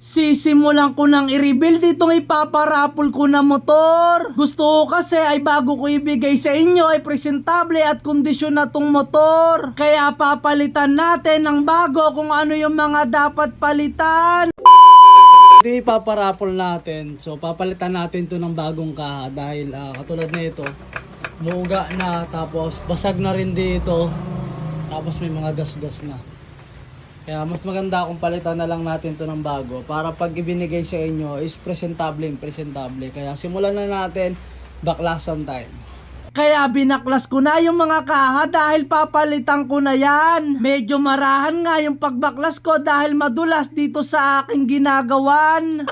Sisimulan ko nang i-reveal ditong ipaparapol ko na motor. Gusto ko kasi ay bago ko ibigay sa inyo ay presentable at kondisyon na tong motor. Kaya papalitan natin ng bago kung ano yung mga dapat palitan. Ito ipaparapol natin. So papalitan natin to ng bagong kaha dahil katulad na ito, muuga na, tapos basag na rin dito, tapos may mga gas-gas na. Kaya mas maganda kung palitan na lang natin to ng bago para pag ibinigay sa inyo is presentable. Kaya simulan na natin, baklasan time. Kaya binaklas ko na yung mga kaha dahil papalitan ko na yan. Medyo marahan nga yung pagbaklas ko dahil madulas dito sa aking ginagawan.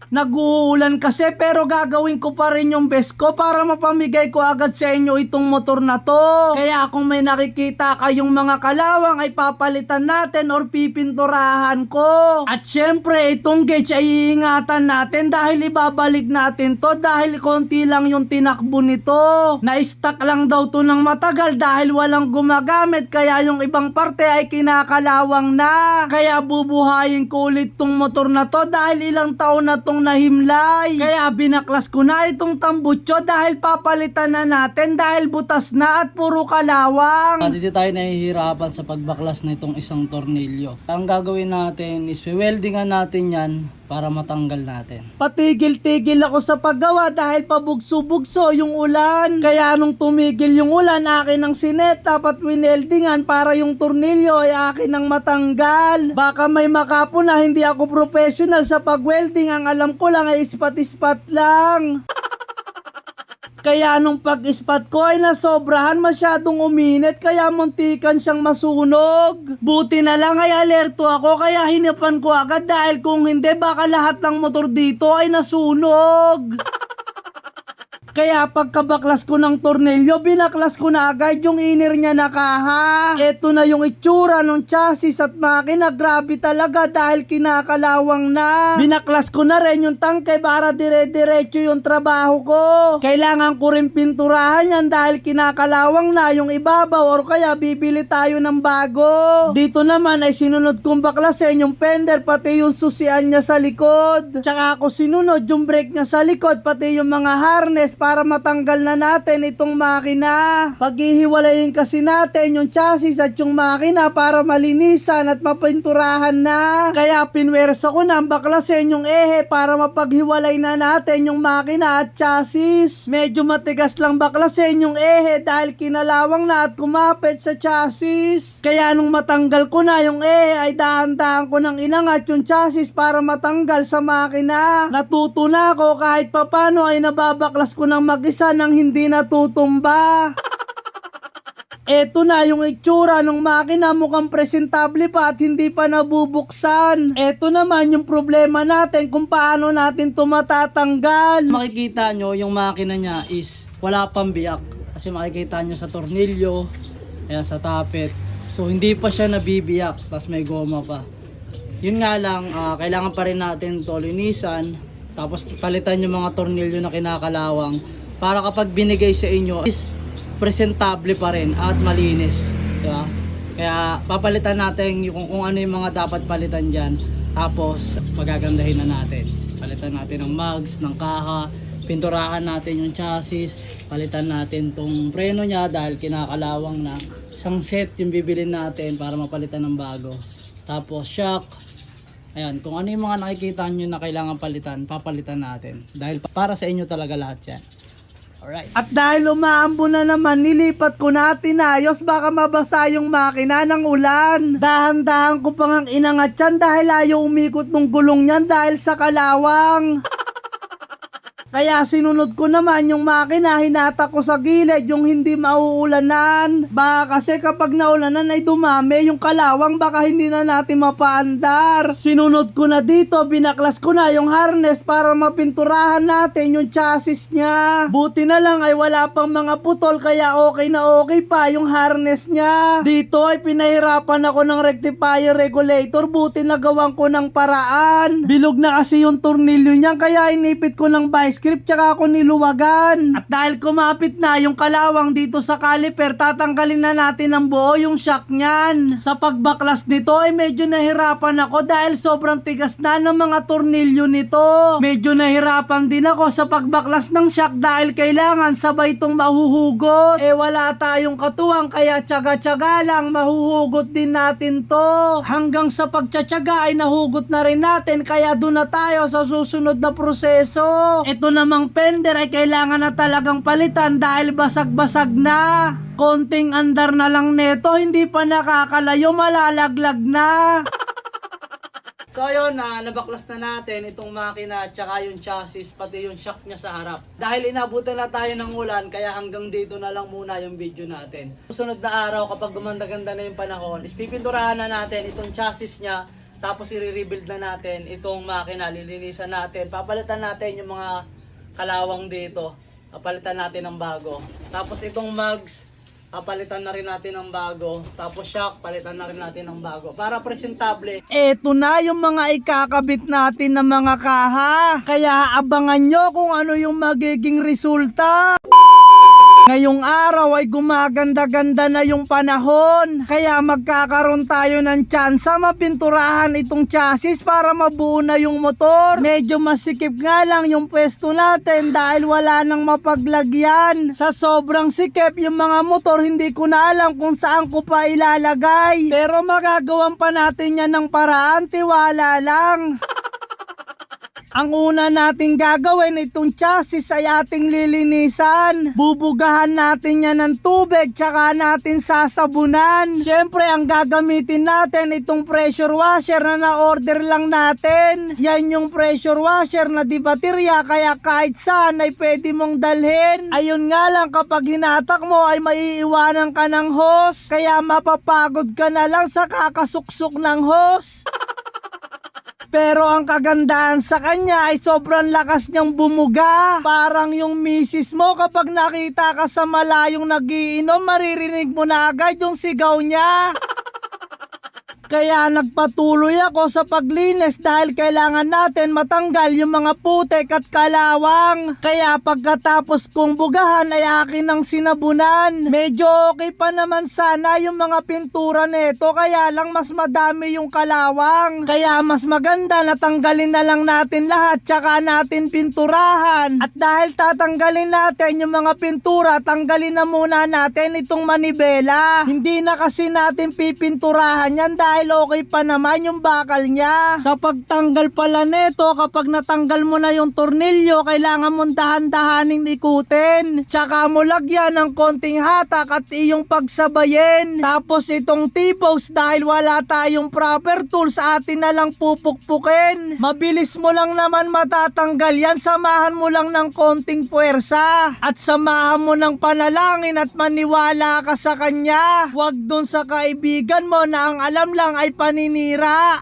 Nag-uulan kasi pero gagawin ko pa rin yung best ko para mapamigay ko agad sa inyo itong motor na to. Kaya kung may nakikita kayong mga kalawang ay papalitan natin or pipinturahan ko. At syempre itong gauge ay iingatan natin dahil ibabalik natin to dahil konti lang yung tinakbo nito. Na-stuck lang daw to ng matagal dahil walang gumagamit kaya yung ibang parte ay kinakalawang na. Kaya bubuhayin ko ulit tong motor na to dahil ilang taon na tong nahimlay. Kaya binaklas ko na itong tambutso dahil papalitan na natin dahil butas na at puro kalawang. Dito tayo nahihirapan sa pagbaklas na itong isang tornilyo. Ang gagawin natin is weldingan natin yan para matanggal natin. Patigil-tigil ako sa paggawa dahil pabugso-bugso yung ulan. Kaya nung tumigil yung ulan, akin ang sinetap at wineldingan para yung tornilyo ay akin ang matanggal. Baka may makapo na hindi ako professional sa pagwelding, ang alam ko lang ay ispat-ispat lang. Kaya nung pag-ispat ko ay nasobrahan, masyadong uminit kaya muntikan siyang masunog. Buti na lang ay alerto ako kaya hinapan ko agad dahil kung hindi baka lahat ng motor dito ay nasunog. Kaya pagkabaklas ko ng tornilyo, binaklas ko na agad yung inner niya na kaha. Ito na yung itsura ng chassis at makina, grabe talaga dahil kinakalawang na. Binaklas ko na rin yung tangke para dire-diretso yung trabaho ko. Kailangan ko rin pinturahan yan dahil kinakalawang na yung ibabaw or kaya bibili tayo ng bago. Dito naman ay sinunod kong baklasin yung fender pati yung susian niya sa likod. Tsaka ako sinunod yung brake niya sa likod pati yung mga harness para matanggal na natin itong makina. Paghihiwalayin kasi natin yung chassis at yung makina para malinisan at mapinturahan na. Kaya pinwersa ko na baklasin yung ehe para mapaghiwalay na natin yung makina at chassis. Medyo matigas lang baklasin yung ehe dahil kinalawang na at kumapit sa chassis. Kaya nung matanggal ko na yung ehe ay dahan-dahan ko nang inangat yung chassis para matanggal sa makina. Natuto na ako kahit papano ay nababaklas ko ng mag-isa nang hindi natutumba. Eto na yung itsura ng makina, mukhang presentable pa at hindi pa nabubuksan. Eto naman yung problema natin kung paano natin ito matatanggal. Makikita nyo yung makina niya is wala pang biyak. Kasi makikita nyo sa tornilyo, ayan, sa tapet. So hindi pa siya nabibiyak, tapos may goma pa. Yun nga lang, kailangan pa rin natin to linisan. Tapos palitan yung mga tornilyo na kinakalawang para kapag binigay sa inyo is presentable pa rin at malinis, diba? Kaya papalitan natin kung ano yung mga dapat palitan dyan. Tapos magagandahin na natin. Palitan natin ng mags, ng kaha, pinturahan natin yung chassis, palitan natin tong preno nya dahil kinakalawang na. Isang set yung bibilin natin para mapalitan ng bago. Tapos shock. Ayan, kung ano yung mga nakikita nyo na kailangan palitan, papalitan natin. Dahil para sa inyo talaga lahat yan. Alright. At dahil umaambo na naman, nilipat ko na at tinayos, baka mabasa yung makina ng ulan. Dahan-dahan ko pang inangat yan dahil ayaw umikot ng gulong yan dahil sa kalawang. Kaya sinunod ko naman yung makina, hinata ko sa gilid yung hindi mauulanan. Baka kasi kapag naulanan ay dumami yung kalawang, baka hindi na natin mapaandar. Sinunod ko na dito, binaklas ko na yung harness para mapinturahan natin yung chassis niya. Buti na lang ay wala pang mga putol kaya okay na okay pa yung harness niya. Dito ay pinahirapan ako ng rectifier regulator, buti nagawan ko ng paraan. Bilog na kasi yung tornilyo niya kaya inipit ko ng vice script tsaka ako niluwagan. At dahil kumapit na yung kalawang dito sa caliper, tatanggalin na natin ng buo yung shock niyan. Sa pagbaklas nito ay medyo nahirapan ako dahil sobrang tigas na ng mga tornilyo nito. Medyo nahirapan din ako sa pagbaklas ng shock dahil kailangan sabay itong mahuhugot. Wala tayong katuwang kaya tsaga-tsaga lang, mahuhugot din natin to. Hanggang sa pagtsatsaga ay nahugot na rin natin kaya doon na tayo sa susunod na proseso. Ito namang fender ay kailangan na talagang palitan dahil basag-basag na. Konting andar na lang neto, hindi pa nakakalayo, malalaglag na. So ayun, nabaklas na natin itong makina at saka yung chassis pati yung shock niya sa harap. Dahil inabutan na tayo ng ulan kaya hanggang dito na lang muna yung video natin. Susunod na araw kapag gumanda-ganda na yung panahon, ispipinturahan na natin itong chassis niya. Tapos i-rebuild na natin itong makina, lilinisan natin. Papalitan natin yung mga kalawang dito. Papalitan natin ng bago. Tapos itong mugs, papalitan na rin natin ng bago. Tapos shock, palitan na rin natin ng bago. Para presentable. Eto na yung mga ikakabit natin ng mga kaha. Kaya abangan nyo kung ano yung magiging resulta. Ngayong araw ay gumaganda-ganda na yung panahon. Kaya magkakaroon tayo ng tsansa mapinturahan itong chassis para mabuo na yung motor. Medyo masikip nga lang yung pwesto natin dahil wala nang mapaglagyan. Sa sobrang sikip yung mga motor, hindi ko na alam kung saan ko pa ilalagay. Pero magagawan pa natin yan ng paraan, tiwala lang. Ang una nating gagawin itong chassis ay ating lilinisan. Bubugahan natin yan ng tubig tsaka natin sasabunan. Siyempre ang gagamitin natin itong pressure washer na na-order lang natin. Yan yung pressure washer na di baterya kaya kahit saan ay pwede mong dalhin. Ayun nga lang kapag hinatak mo ay maiiwanan ka ng hose. Kaya mapapagod ka na lang sa kakasuksok ng hose. Pero ang kagandahan sa kanya ay sobrang lakas niyang bumuga. Parang yung misis mo kapag nakita ka sa malayong nagiinom, maririnig mo na agad yung sigaw niya. Kaya nagpatuloy ako sa paglinis dahil kailangan natin matanggal yung mga putik at kalawang. Kaya pagkatapos kong bugahan ay akin ang sinabunan. Medyo okay pa naman sana yung mga pintura nito kaya lang mas madami yung kalawang. Kaya mas maganda na tanggalin na lang natin lahat tsaka natin pinturahan. At dahil tatanggalin natin yung mga pintura, tanggalin na muna natin itong manibela. Hindi na kasi natin pipinturahan yan dahil okay pa naman yung bakal niya. Sa pagtanggal pala nito, kapag natanggal mo na yung tornilyo, kailangan mong dahan-dahaning ikutin. Tsaka mo lagyan ng konting hatak at iyong pagsabayin. Tapos itong T-post dahil wala tayong proper tools, atin na lang pupukpukin. Mabilis mo lang naman matatanggal yan, samahan mo lang ng konting puwersa. At samahan mo ng panalangin at maniwala ka sa kanya. Huwag dun sa kaibigan mo na ang alam lang ay paninira.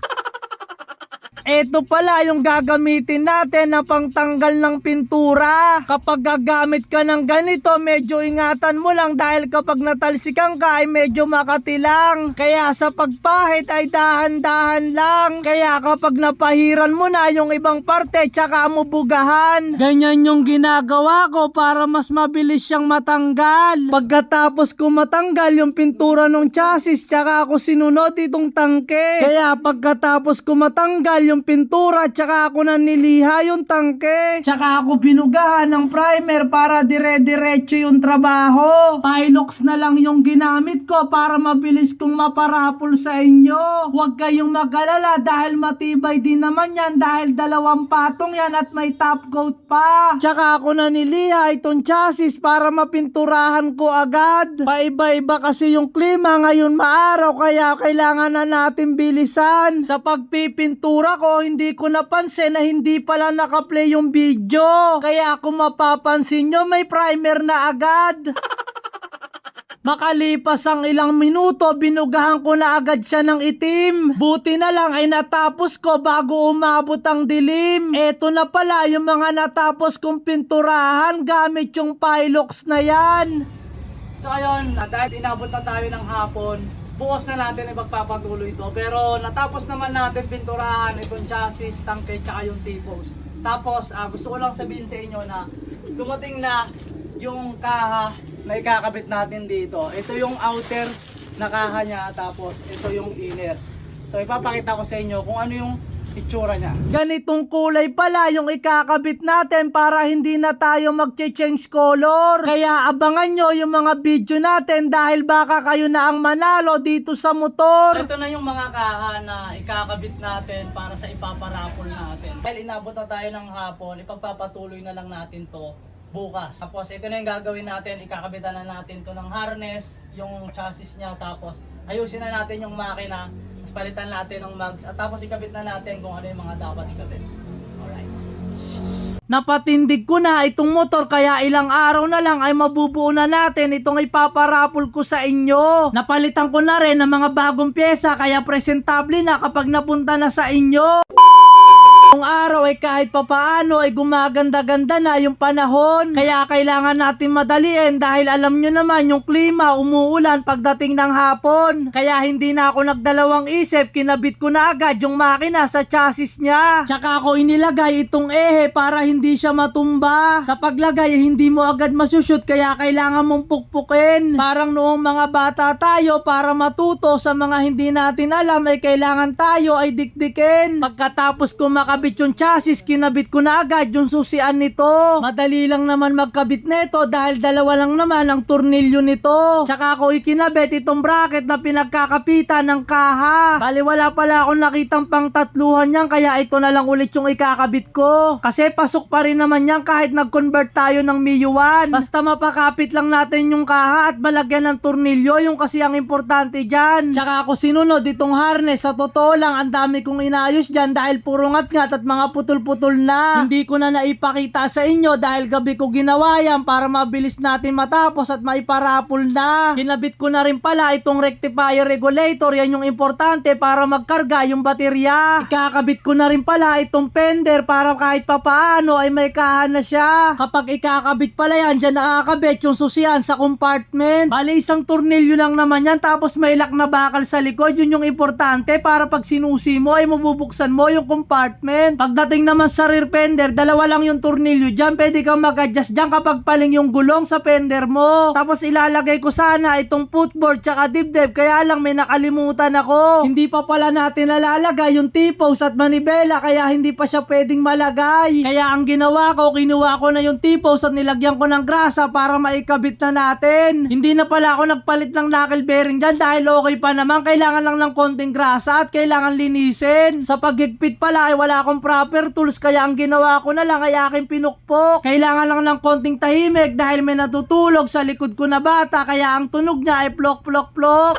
Ito pala yung gagamitin natin na pangtanggal ng pintura. Kapag gagamit ka ng ganito, medyo ingatan mo lang dahil kapag natalsikan ka ay medyo makatilang. Kaya sa pagpahit ay dahan-dahan lang. Kaya kapag napahiran mo na yung ibang parte, tsaka mo bugahan. Ganyan yung ginagawa ko para mas mabilis siyang matanggal. Pagkatapos ko matanggal yung pintura ng chassis, tsaka ako sinunod itong tangke. Kaya pagkatapos ko matanggal yung pintura, tsaka ako na niliha yung tangke. Tsaka ako binugahan ng primer para dire-diretso yung trabaho. Pilox na lang yung ginamit ko para mabilis kong maparapol sa inyo. Huwag kayong mag-alala dahil matibay din naman yan dahil 2 patong yan at may top coat pa. Tsaka ako na niliha itong chassis para mapinturahan ko agad. Paiba-iba kasi yung klima ngayon maaraw kaya kailangan na natin bilisan. Sa pagpipintura ko, hindi ko napansin na hindi pala nakaplay yung video. Kaya kung mapapansin nyo, may primer na agad. Makalipas ang ilang minuto, binugahan ko na agad siya ng itim. Buti na lang ay natapos ko bago umabot ang dilim. Eto na pala yung mga natapos kong pinturahan gamit yung Pilox na yan. So ayun, dahil inabot na tayo ng hapon, bukas na natin ipagpapatuloy ito. Pero natapos naman natin pinturahan itong chassis, tangke, tsaka yung T-post. Tapos gusto ko lang sabihin sa inyo na dumating na yung kaha na ikakabit natin dito. Ito yung outer na kaha niya, tapos ito yung inner. So ipapakita ko sa inyo kung ano yung itsura niya. Ganitong kulay pala yung ikakabit natin para hindi na tayo mag-change color. Kaya abangan nyo yung mga video natin dahil baka kayo na ang manalo dito sa motor. Ito na yung mga kaha na ikakabit natin para sa ipaparapol natin. Dahil inabot na tayo ng hapon, ipagpapatuloy na lang natin to bukas. Tapos ito na yung gagawin natin, ikakabitan na natin to ng harness, yung chassis niya, tapos ayusin na natin yung makina, tapos palitan natin ng mags, at tapos ikabit na natin kung ano yung mga dapat ikabit. Alright. Napatindig ko na itong motor kaya ilang araw na lang ay mabubuo na natin itong ipaparapol ko sa inyo. Napalitan ko na rin ng mga bagong pyesa kaya presentable na kapag napunta na sa inyo. Yung araw ay kahit papaano ay gumaganda-ganda na yung panahon. Kaya kailangan natin madaliin dahil alam nyo naman yung klima umuulan pagdating ng hapon. Kaya hindi na ako nagdalawang isip, kinabit ko na agad yung makina sa chassis niya. Tsaka ako inilagay itong ehe para hindi siya matumba. Sa paglagay hindi mo agad masushoot kaya kailangan mong pukpukin. Parang noong mga bata tayo para matuto sa mga hindi natin alam ay kailangan tayo ay dikdikin. Pagkatapos ko makabit yung chassis, kinabit ko na agad yung susian nito. Madali lang naman magkabit nito dahil dalawa lang naman ang tornilyo nito. Tsaka ako ikinabit itong bracket na pinagkakapitan ng kaha. Bali wala pala akong nakitang pang tatluhan yan kaya ito na lang ulit yung ikakabit ko. Kasi pasok pa rin naman yan kahit nag-convert tayo ng Mio 1. Basta mapakapit lang natin yung kaha at malagyan ng tornilyo, yung kasi ang importante dyan. Tsaka ako sinunod itong harness. Sa totoo lang ang dami kong inayos dyan dahil puro ngat-ngat at mga putol-putol na. Hindi ko na naipakita sa inyo dahil gabi ko ginawa yan para mabilis natin matapos at maiparapol na. Kinabit ko na rin pala itong rectifier regulator, yan yung importante para magkarga yung baterya. Ikakabit ko na rin pala itong fender para kahit papaano ay may kaha na siya. Kapag ikakabit pala yan, dyan nakakabit yung susian sa compartment. Bali isang tornilyo lang naman yan tapos may lock na bakal sa likod, yun yung importante para pag sinusi mo ay mabubuksan mo yung compartment. Pagdating naman sa rear fender, dalawa lang yung tornilyo dyan. Pwede kang mag-adjust dyan kapag paling yung gulong sa fender mo. Tapos ilalagay ko sana itong footboard tsaka dibdib. Kaya lang may nakalimutan ako. Hindi pa pala natin nalalagay yung T-post at manibela kaya hindi pa siya pwedeng malagay. Kaya ang ginawa ko, kinuha ko na yung T-post at nilagyan ko ng grasa para maikabit na natin. Hindi na pala ako nagpalit ng knuckle bearing dyan dahil okay pa naman. Kailangan lang ng konting grasa at kailangan linisin. Sa paghigpit pala ay wala akong proper tools kaya ang ginawa ko na lang ay aking pinukpok. Kailangan lang ng konting tahimik dahil may natutulog sa likod ko na bata kaya ang tunog niya ay plok plok plok.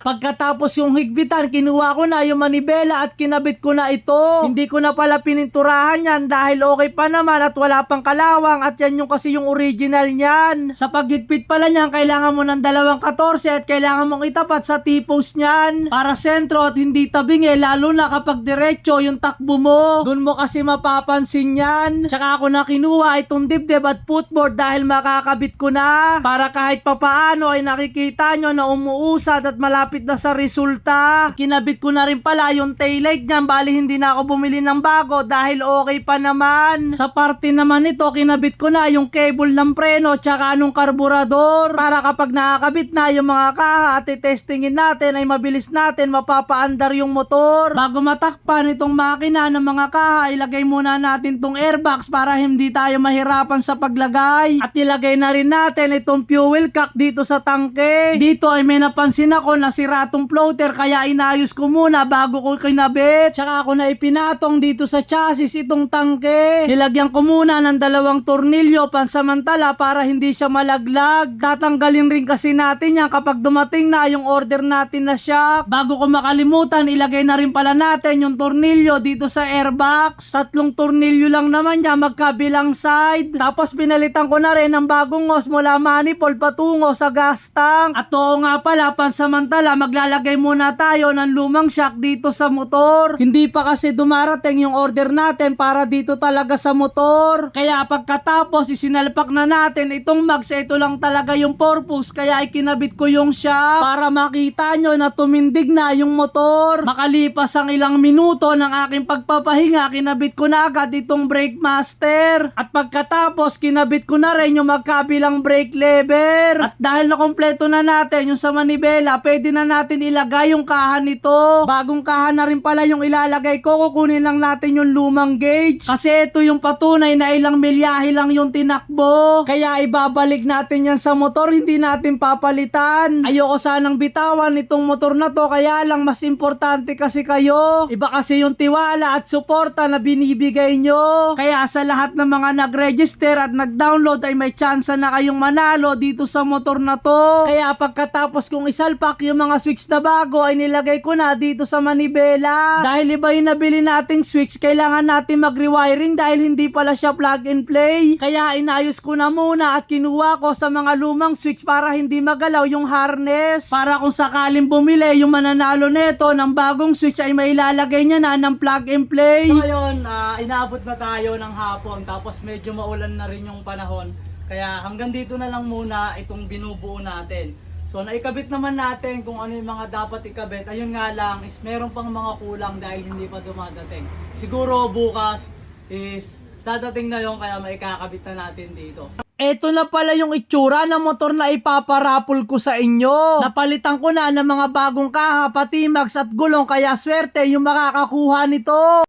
Pagkatapos yung higpitan, kinuha ko na yung manibela at kinabit ko na ito. Hindi ko na pala pininturahan yan dahil okay pa naman at wala pang kalawang at yan yung kasi yung original niyan. Sa paghigpit pala niyan, kailangan mo ng 2.14 at kailangan mong itapat sa T-post niyan para sentro at hindi tabingi lalo na kapag diretso yung takbo mo. Doon mo kasi mapapansin yan. Tsaka ako na kinuha itong dibdib at footboard dahil makakabit ko na para kahit papaano ay nakikita nyo na umuusad at malapit na sa resulta. Kinabit ko na rin pala yung taillight niyan, bali hindi na ako bumili ng bago dahil okay pa naman. Sa parte naman nito, kinabit ko na yung cable ng preno tsaka anong karburador para kapag nakakabit na yung mga kaha at testingin natin ay mabilis natin mapapaandar yung motor. Bago matakpan itong makina ng mga kaha, ilagay muna natin tong airbox para hindi tayo mahirapan sa paglagay. At ilagay na rin natin itong fuel cock dito sa tangke. Dito ay may napansin ako na sira tong floater kaya inayos ko muna bago ko kinabit. Tsaka ako na ipinatong dito sa chassis itong tangke. Nilagyan ko muna ng 2 tornilyo pansamantala para hindi siya malaglag. Tatanggalin rin kasi natin yan kapag dumating na yung order natin na shock. Bago ko makalimutan, ilagay na rin pala natin yung tornilyo dito sa airbox. 3 tornilyo lang naman yan magkabilang side. Tapos pinalitan ko na rin ng bagong hose mula manifold patungo sa gas tank. At oo nga pala, pansamantala pala, maglalagay muna tayo ng lumang shock dito sa motor. Hindi pa kasi dumarating yung order natin para dito talaga sa motor. Kaya pagkatapos isinalpak na natin itong mags, ito lang talaga yung purpose. Kaya ikinabit ko yung shock para makita nyo na tumindig na yung motor. Makalipas ang ilang minuto ng aking pagpapahinga, kinabit ko na agad itong brake master. At pagkatapos kinabit ko na rin yung magkabilang brake lever. At dahil nakompleto na natin yung sa manibela, pwede na natin ilagay yung kahan nito. Bagong kahan na rin pala yung ilalagay ko. Kukunin lang natin yung lumang gauge. Kasi ito yung patunay na ilang milyahe lang yung tinakbo. Kaya ibabalik natin yan sa motor, hindi natin papalitan. Ayoko sanang bitawan itong motor na to, kaya lang mas importante kasi kayo. Iba kasi yung tiwala at suporta na binibigay nyo. Kaya sa lahat ng mga nag-register at nag-download ay may chance na kayong manalo dito sa motor na to. Kaya pagkatapos kong isalpak yung mga switch na bago ay nilagay ko na dito sa manibela. Dahil iba yung nabili nating switch, kailangan natin mag-rewiring dahil hindi pala siya plug and play. Kaya inayos ko na muna at kinuha ko sa mga lumang switch para hindi magalaw yung harness. Para kung sakaling bumili yung mananalo neto ng bagong switch ay mailalagay niya na ng plug and play. So ngayon, inaabot na tayo ng hapon tapos medyo maulan na rin yung panahon. Kaya hanggang dito na lang muna itong binubuo natin. So naikabit naman natin kung ano yung mga dapat ikabit. Ayun nga lang is meron pang mga kulang dahil hindi pa dumadating. Siguro bukas is dadating na yon, kaya maikakabit na natin dito. Eto na pala yung itsura ng motor na ipaparapol ko sa inyo. Napalitan ko na ng mga bagong kaha, pati mags at gulong, kaya swerte yung makakakuha nito.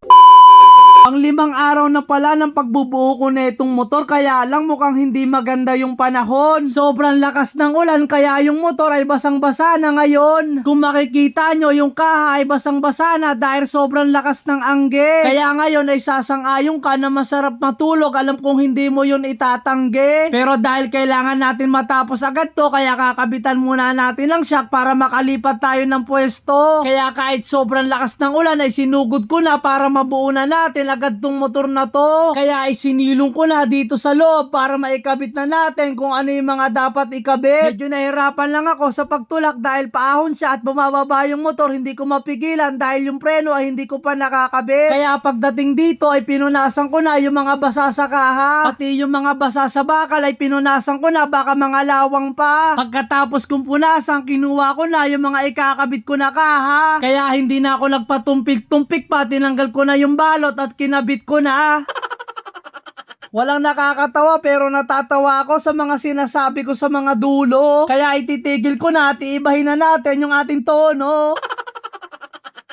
Ang 5 araw na pala ng pagbubuo ko na itong motor, kaya lang mukhang hindi maganda yung panahon. Sobrang lakas ng ulan kaya yung motor ay basang-basa na ngayon. Kung makikita nyo, yung kaha ay basang-basa na dahil sobrang lakas ng angge. Kaya ngayon ay sasang-ayon ka na masarap matulog. Alam kong hindi mo yun itatanggi. Pero dahil kailangan natin matapos agad to, kaya kakabitan muna natin ng shock para makalipat tayo ng pwesto. Kaya kahit sobrang lakas ng ulan ay sinugod ko na para mabuo na natin agad tong motor na to. Kaya isinilong ko na dito sa loob para maikabit na natin kung ano yung mga dapat ikabit. Medyo nahirapan lang ako sa pagtulak dahil paahon siya at bumababa yung motor. Hindi ko mapigilan dahil yung preno ay hindi ko pa nakakabit. Kaya pagdating dito ay pinunasan ko na yung mga basa sa kaha. Pati yung mga basa sa bakal ay pinunasan ko na, baka mga lawang pa. Pagkatapos kong punasan, kinuha ko na yung mga ikakabit ko na kaha. Kaya hindi na ako nagpatumpik-tumpik pa. Tinanggal ko na yung balot at kinabit ko na. Walang nakakatawa pero natatawa ako sa mga sinasabi ko sa mga dulo. Kaya ititigil ko na at iibahin na natin yung ating tono.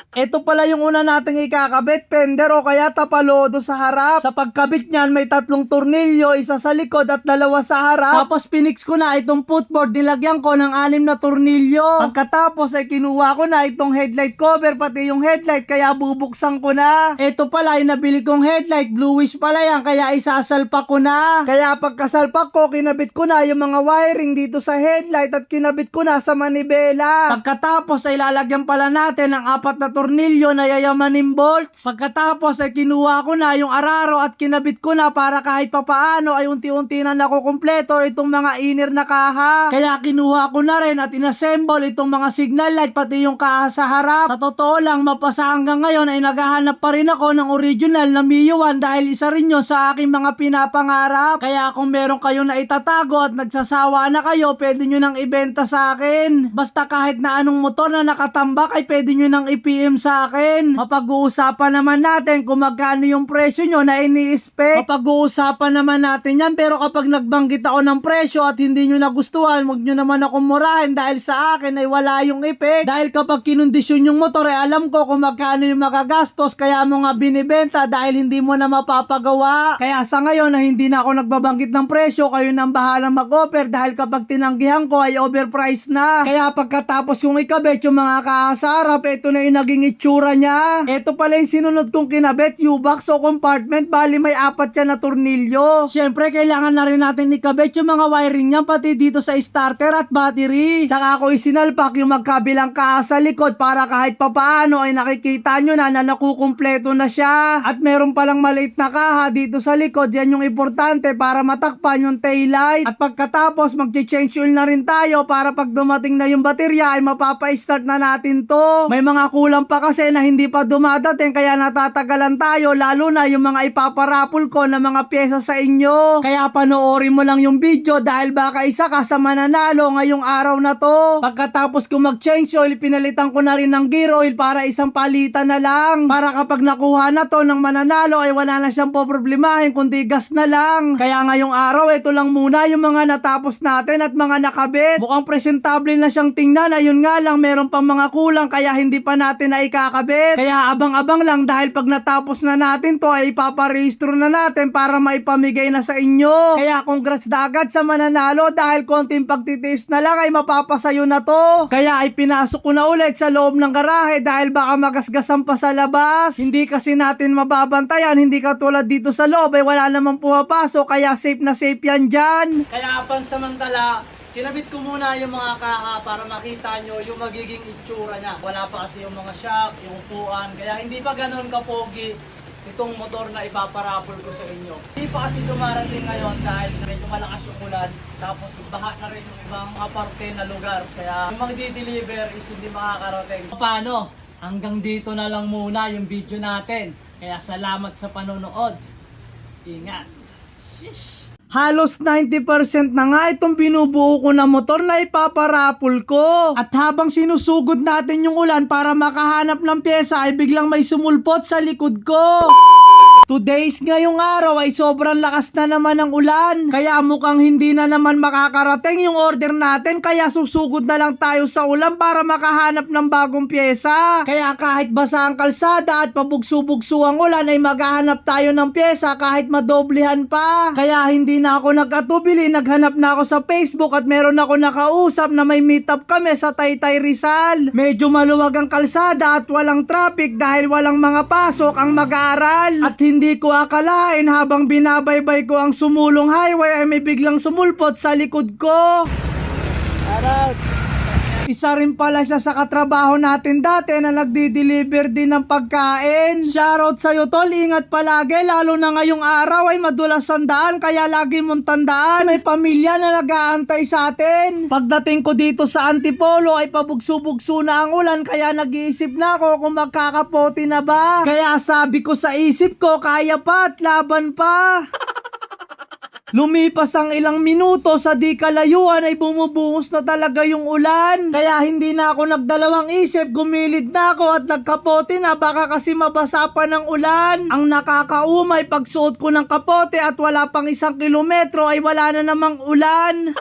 Ito pala yung una nating ikakabit, fender o kaya tapalodo sa harap. Sa pagkabit niyan may 3 tornilyo, isa sa likod at 2 sa harap. Tapos pinix ko na itong footboard, nilagyan ko ng 6 na tornilyo. Pagkatapos ay kinuha ko na itong headlight cover, pati yung headlight, kaya bubuksan ko na. Ito pala yung nabili kong headlight, bluish pala yan, kaya isasalpak ko na. Kaya pagkasalpak ko, kinabit ko na yung mga wiring dito sa headlight at kinabit ko na sa manibela. Pagkatapos ay lalagyan pala natin ng 4 na tornilyo na yayamaning bolts. Pagkatapos ay kinuha ko na yung araro at kinabit ko na para kahit papaano ay unti-unti na nakukumpleto itong mga inner na kaha. Kaya kinuha ko na rin at inassemble itong mga signal light pati yung kaha sa harap. Sa totoo lang, mapasa hanggang ngayon ay naghahanap pa rin ako ng original na Mio 1 dahil isa rin yun sa aking mga pinapangarap. Kaya kung meron kayo na itatago at nagsasawa na kayo, pwede nyo nang ibenta sa akin. Basta kahit na anong motor na nakatambak ay pwede nyo nang i-PM sa akin. Mapag-uusapan naman natin kung magkano yung presyo nyo na ini-spec. Mapag-uusapan naman natin yan, pero kapag nagbanggit ako ng presyo at hindi nyo nagustuhan, huwag nyo naman akong murahin dahil sa akin ay wala yung effect. Dahil kapag kinondisyon yung motor ay alam ko kung magkano yung magagastos, kaya mo nga binibenta dahil hindi mo na mapapagawa. Kaya sa ngayon na hindi na ako nagbabanggit ng presyo, kayo nang bahalang mag-offer dahil kapag tinanggihan ko ay overpriced na. Kaya pagkatapos kong ikabit yung mga kahasarap, ito na yung naging magiging itsura niya. Ito pala yung sinunod kong kinabit, U-box o compartment, bali may 4 yan na tornilyo. Syempre kailangan na rin natin ikabit yung mga wiring niya pati dito sa starter at battery. Tsaka ako isinalpak yung magkabilang kaha sa likod para kahit papaano ay nakikita nyo na nakukumpleto na siya. At meron palang maliit na kaha dito sa likod, yan yung importante para matakpan yung taillight. At pagkatapos mag-change oil na rin tayo para pag dumating na yung baterya ay mapapa-start na natin to. May mga kulang pa kasi na hindi pa dumadating kaya natatagalan tayo, lalo na yung mga ipaparapol ko na mga pyesa sa inyo. Kaya panoorin mo lang yung video dahil baka isa ka sa mananalo ngayong araw na to. Pagkatapos ko mag-change oil, pinalitan ko na rin ng gear oil para isang palitan na lang. Para kapag nakuha na to ng mananalo ay wala na siyang poproblemahin kundi gas na lang. Kaya ngayong araw ito lang muna yung mga natapos natin at mga nakabit. Mukhang presentable na siyang tingnan, ayun nga lang meron pang mga kulang kaya hindi pa natin na ikakabit. Kaya abang-abang lang dahil pag natapos na natin to ay ipaparehistro na natin para maipamigay na sa inyo. Kaya congrats na agad sa mananalo dahil konting pagtitiis na lang ay mapapasayo na to. Kaya ay pinasok ko na ulit sa loob ng garahe dahil baka magasgasan pa sa labas. Hindi kasi natin mababantayan, hindi katulad dito sa loob ay wala namang pumapasok kaya safe na safe yan dyan. Kaya pansamantala kinabit ko muna yung mga kaha para makita nyo yung magiging itsura niya. Wala pa kasi yung mga shock, yung upuan, kaya hindi pa ganun kapogi itong motor na ipaparapol ko sa inyo. Hindi pa kasi dumarating ngayon dahil medyo malakas yung ulan, tapos baha na rin yung ibang mga parte na lugar, kaya yung magdi-deliver is hindi makakarating. Paano? Hanggang dito na lang muna yung video natin. Kaya salamat sa panonood. Ingat. Shish. Halos 90% na nga itong binubuo ko na motor na ipaparapol ko. At habang sinusugod natin yung ulan para makahanap ng pyesa ay biglang may sumulpot sa likod ko. Today's ngayong araw ay sobrang lakas na naman ng ulan. Kaya mukhang hindi na naman makakarating yung order natin. Kaya susugod na lang tayo sa ulan para makahanap ng bagong pyesa. Kaya kahit basa ang kalsada at pabugso-bugso ang ulan ay maghahanap tayo ng pyesa kahit madoblehan pa. Kaya hindi na ako nagkatubili. Naghanap na ako sa Facebook at meron ako nakausap na may meet up kami sa Taytay Rizal. Medyo maluwag ang kalsada at walang traffic dahil walang mga pasok ang mag-aaral. At hindi ko akalain habang binabaybay ko ang sumulong highway ay may biglang sumulpot sa likod ko. Isa rin pala siya sa katrabaho natin dati na nagdi-deliver din ng pagkain. Shoutout sa'yo tol, ingat palagi lalo na ngayong araw ay madulas ang daan kaya lagi mong tandaan may pamilya na nag-aantay sa atin. Pagdating ko dito sa Antipolo ay pabugso-bugso na ang ulan kaya nag-iisip na ako kung magkakapoti na ba. Kaya sabi ko sa isip ko kaya pa at laban pa. Lumipas ang ilang minuto sa di kalayuan ay bumubuhos na talaga yung ulan. Kaya hindi na ako nagdalawang isip, gumilid na ako at nagkapote na baka kasi mabasa pa ng ulan. Ang nakakaumay pagsuot ko ng kapote at wala pang 1 kilometro ay wala na namang ulan.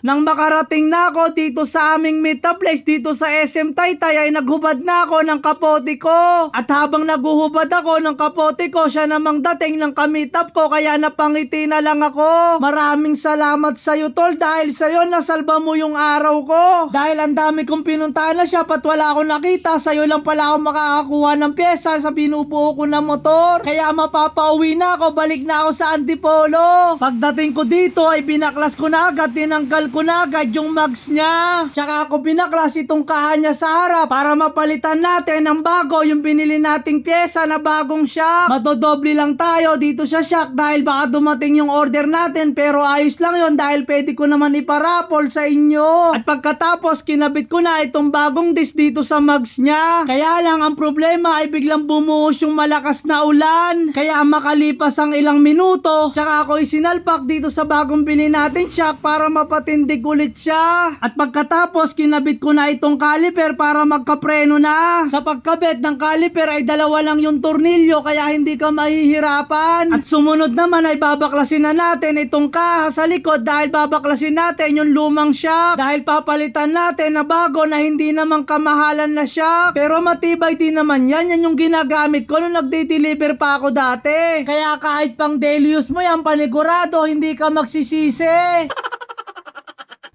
Nang makarating na ako dito sa aming meetup place dito sa SM Taytay ay naghubad na ako ng kapote ko. At habang naguhubad ako ng kapote ko, siya namang dating ng ka-meetup ko kaya napangiti na lang ako. Maraming salamat sa iyo tol dahil sa iyo nasalba mo yung araw ko. Dahil ang dami kong pinuntahan na siya pat wala akong nakita, sa iyo lang pala ako makakakuha ng pyesa sa binubuo ko na motor. Kaya mapapauwi na ako, balik na ako sa Antipolo. Pagdating ko dito ay binaklas ko na agad, tinanggal ko na agad yung mags niya. Tsaka ako pinaklas itong kaha niya sa harap para mapalitan natin ng bago yung binili nating pyesa na bagong shock. Madodoble lang tayo dito sa shock dahil baka dumating yung order natin pero ayos lang yon dahil pwede ko naman iparapol sa inyo. At pagkatapos kinabit ko na itong bagong disc dito sa mags niya. Kaya lang ang problema ay biglang bumuhos yung malakas na ulan. Kaya makalipas ang ilang minuto tsaka ako isinalpak dito sa bagong bili natin shock para mapatindig ulit siya. At pagkatapos kinabit ko na itong caliper para magkapreno na. Sa pagkabit ng caliper ay 2 lang yung tornilyo kaya hindi ka mahihirapan. At sumunod naman ay babaklasin na natin itong kaha sa likod dahil babaklasin natin yung lumang shock. Dahil papalitan natin na bago na hindi naman kamahalan na shock. Pero matibay din naman yan. Yan yung ginagamit ko nung nagde-deliver pa ako dati. Kaya kahit pang daily use mo yan panigurado hindi ka magsisisi.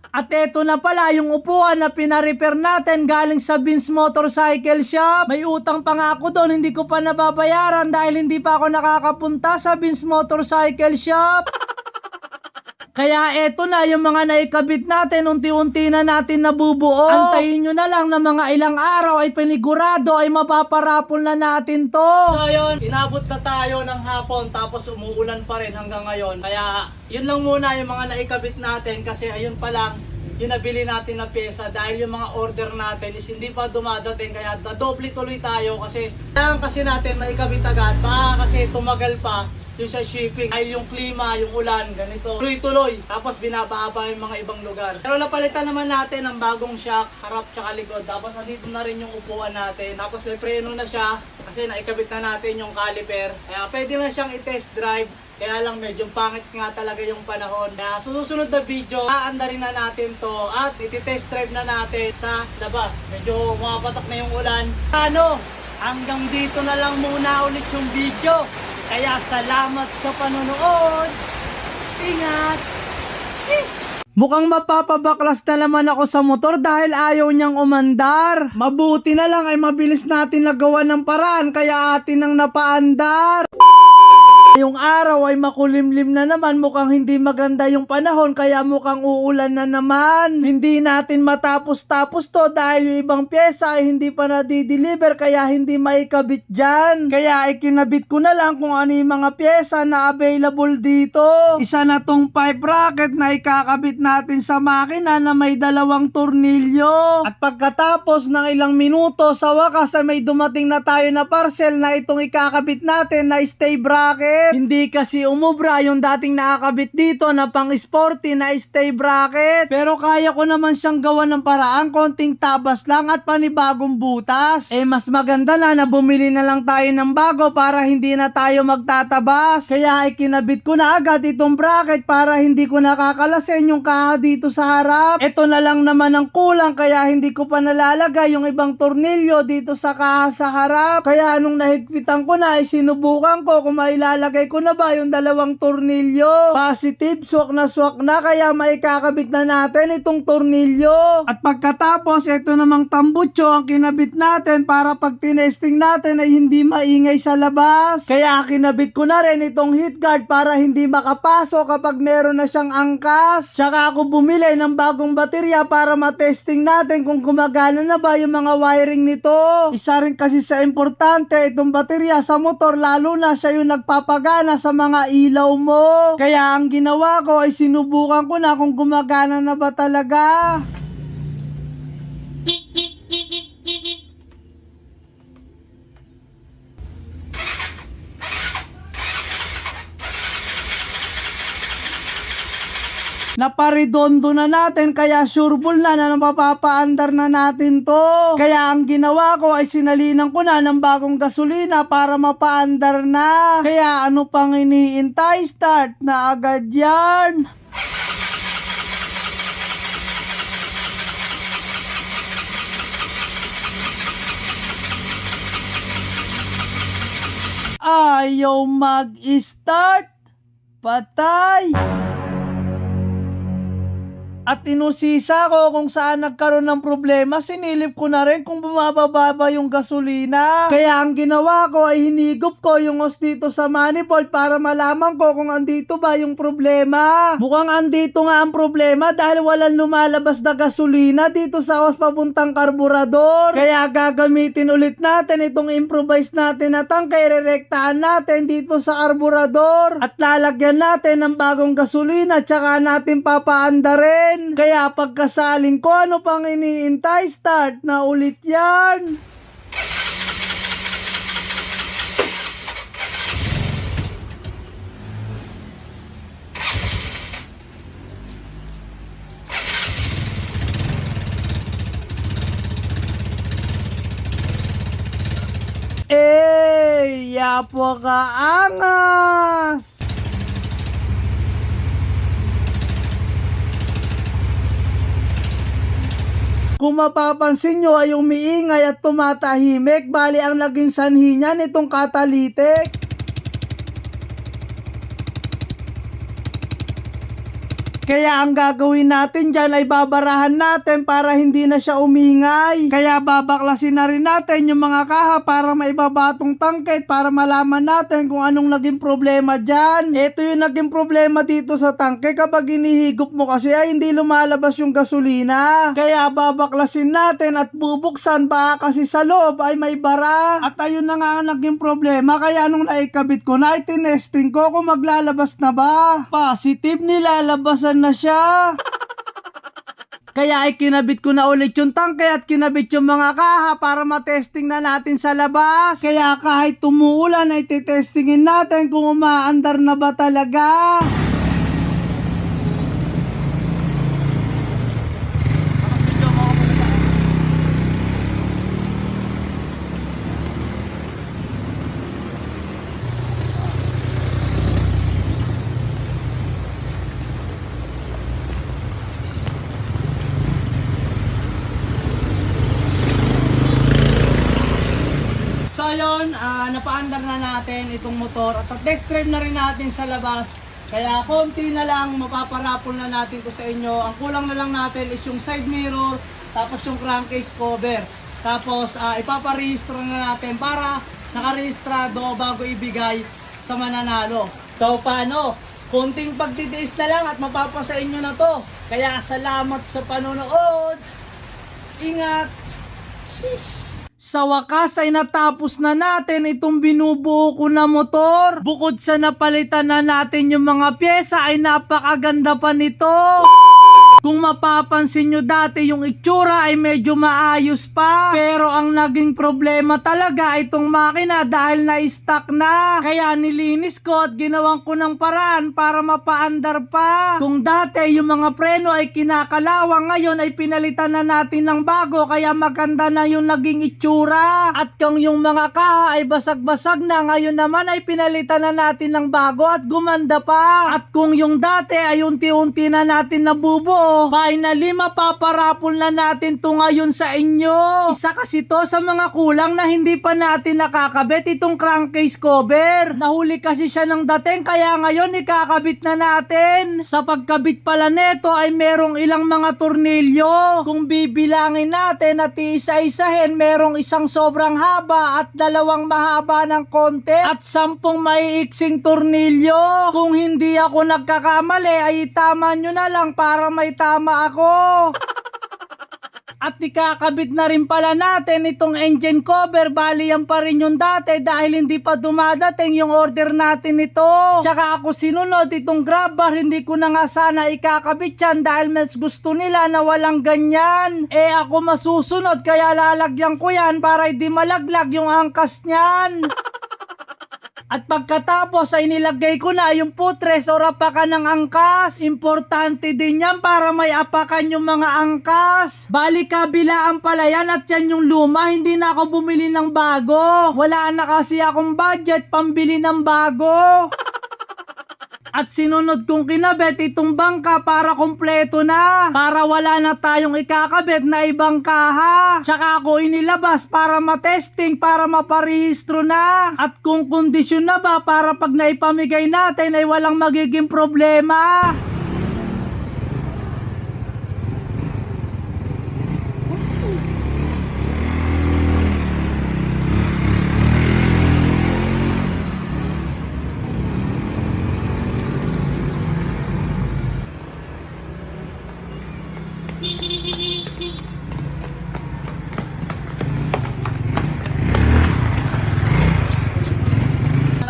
At eto na pala yung upuan na pina-repair natin galing sa Vince Motorcycle Shop. May utang pa nga ako doon, hindi ko pa nababayaran dahil hindi pa ako nakakapunta sa Vince Motorcycle Shop. Kaya eto na yung mga naikabit natin, unti-unti na natin nabubuo. Antayin nyo na lang na mga ilang araw ay panigurado ay mapaparapol na natin to. So yun, inabot na tayo ng hapon tapos umuulan pa rin hanggang ngayon. Kaya yun lang muna yung mga naikabit natin kasi ayun pa lang yung nabili natin na pyesa dahil yung mga order natin is hindi pa dumadating kaya doble tuloy tayo kasi kailangan kasi natin maikabit agad pa kasi tumagal pa yung sa shipping ay yung klima, yung ulan, ganito tuloy-tuloy tapos binababa yung mga ibang lugar. Pero napalitan naman natin ng bagong shock, harap tsaka likod tapos nandito na rin yung upuan natin tapos may preno na siya kasi naikabit na natin yung caliper kaya pwede na siyang i-test drive. Kaya lang medyo pangit nga talaga yung panahon. Kaya susunod na video, aandarin na natin to at iti-test drive na natin sa labas. Medyo mapatak na yung ulan. Ano? Hanggang dito na lang muna ulit yung video. Kaya salamat sa panonood. Ingat! Mukhang mapapabaklas na naman ako sa motor dahil ayaw niyang umandar. Mabuti na lang ay mabilis natin nagawa ng paraan kaya atin ang napaandar. Yung araw ay makulimlim na naman, mukhang hindi maganda yung panahon kaya mukhang uulan na naman. Hindi natin matapos-tapos to dahil yung ibang pyesa ay hindi pa na-deliver kaya hindi maikabit dyan. Kaya ikinabit ko na lang kung ano yung mga pyesa na available dito. Isa na tong pipe bracket na ikakabit natin sa makina na may 2 tornilyo. At pagkatapos ng ilang minuto sa wakas ay may dumating na tayo na parcel na itong ikakabit natin na stay bracket. Hindi kasi umubra yung dating nakakabit dito na pang sporty na stay bracket. Pero kaya ko naman siyang gawa ng paraan, konting tabas lang at panibagong butas. Eh mas maganda na bumili na lang tayo ng bago para hindi na tayo magtatabas. Kaya ikinabit ko na agad itong bracket para hindi ko nakakalasin yung kaha dito sa harap. Ito na lang naman ang kulang kaya hindi ko pa nalalagay yung ibang tornilyo dito sa kaha sa harap. Kaya nung nahigpitan ko na ay sinubukan ko kung mailalagay ko na ba yung 2 tornilyo. Positive, swak na kaya maikakabit na natin itong tornilyo. At pagkatapos, ito namang tambutso ang kinabit natin para pag tinesting natin ay hindi maingay sa labas. Kaya kinabit ko na rin itong heat guard para hindi makapasok kapag meron na siyang angkas. Tsaka ako bumili ng bagong baterya para matesting natin kung gumagana na ba yung mga wiring nito. Isa rin kasi sa importante itong baterya sa motor, lalo na siya yung nagpapagana sa mga ilaw mo. Kaya ang ginawa ko ay sinubukan ko na kung gumagana na ba talaga. Naparidondo na natin kaya sureball na mapapaandar na natin to. Kaya ang ginawa ko ay sinalinan ko na ng bagong gasolina para mapaandar na. Kaya ano pang iniintay, start na agad yan. Ayaw mag-start. Patay. At tinusisa ko kung saan nagkaroon ng problema, sinilip ko na rin kung bumababa yung gasolina. Kaya ang ginawa ko ay hinigop ko yung hose dito sa manifold para malaman ko kung andito ba yung problema. Mukhang andito nga ang problema dahil walang lumalabas na gasolina dito sa hose papuntang karburador. Kaya gagamitin ulit natin itong improvise natin na tangke, rerektahan natin dito sa karburador. At lalagyan natin ng bagong gasolina tsaka natin papaandarin. Kaya pagkasaling ko, ano pang iniintay, start na ulit yan. Yapo ka angas! Kung mapapansin nyo ay umiingay at tumatahimik, bali ang naging sanhi niyan itong catalytic. Kaya ang gagawin natin dyan ay babarahan natin para hindi na siya umingay. Kaya babaklasin na rin natin yung mga kaha para maibabatong tangkit para malaman natin kung anong naging problema dyan. Ito yung naging problema dito sa tangke kapag inihigop mo kasi ay hindi lumalabas yung gasolina. Kaya babaklasin natin at bubuksan baka kasi sa loob ay may bara. At ayun na nga ang naging problema kaya nung naikabit ko na itinesting ko kung maglalabas na ba. Positive, nilalabasan na siya. Kaya ay kinabit ko na ulit yung tangke at kinabit yung mga kaha para matesting na natin sa labas. Kaya kahit tumuulan ay titestingin natin kung umaandar na ba talaga. So yun, napaandar na natin itong motor at test drive na rin natin sa labas. Kaya konti na lang, mapaparapol na natin ko sa inyo. Ang kulang na lang natin is yung side mirror, tapos yung crankcase cover. Tapos ipaparehistro na natin para nakarehistrado bago ibigay sa mananalo. So paano? Konting pagtitiis na lang at mapapasa inyo na to. Kaya salamat sa panonood. Ingat! Sheesh! Sa wakas ay natapos na natin itong binubuo ko na motor. Bukod sa napalitan na natin yung mga pyesa ay napakaganda pa nito. Kung mapapansin nyo dati yung itsura ay medyo maayos pa. Pero ang naging problema talaga itong makina dahil na-stuck na. Kaya nilinis ko at ginawan ko ng paraan para mapaandar pa. Kung dati yung mga preno ay kinakalawang, ngayon ay pinalitan na natin ng bago kaya maganda na yung naging itsura. At kung yung mga kaha ay basag-basag na, ngayon naman ay pinalitan na natin ng bago at gumanda pa. At kung yung dati ay unti-unti na natin nabubuo, finally mapaparapol na natin to ngayon sa inyo. Isa kasi to sa mga kulang na hindi pa natin nakakabit itong crankcase cover. Nahuli kasi siya ng dating kaya ngayon ikakabit na natin. Sa pagkabit pala neto ay merong ilang mga tornilyo. Kung bibilangin natin at iisa-isahin, merong isang sobrang haba at dalawang mahaba ng konti at 10 maiiksing tornilyo. Kung hindi ako nagkakamali ay tama nyo na lang para may tama ako. At ikakabit na rin pala natin itong engine cover. Bali yan pa rin yung dati dahil hindi pa dumadating yung order natin nito. Tsaka ako sinunod itong grab bar. Hindi ko na nga sana ikakabit yan dahil mas gusto nila na walang ganyan. Eh ako masusunod kaya lalagyan ko yan para hindi malaglag yung angkas niyan. At pagkatapos ay nilagay ko na yung putres o rapakan ng angkas. Importante din yan para may apakan yung mga angkas. Bali kabilaan pala yan at yan yung luma. Hindi na ako bumili ng bago. Wala na kasi akong budget pambili ng bago. At sinunod kong kinabit itong bangka para kompleto na. Para wala na tayong ikakabit na ibang kaha. Tsaka ako inilabas para matesting, para maparehistro na. At kung kondisyon na ba para pag naipamigay natin ay walang magiging problema.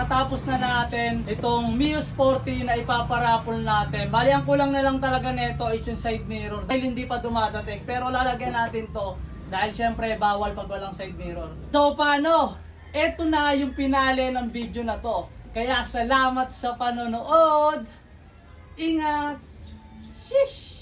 Natapos na natin itong Mio Sporty na ipaparapol natin. Bali ang kulang na lang talaga nito is yung side mirror dahil hindi pa dumadating, pero lalagyan natin to dahil syempre bawal pag walang side mirror. So paano? Ito na yung pinali ng video na to. Kaya salamat sa panonood. Ingat. Shish.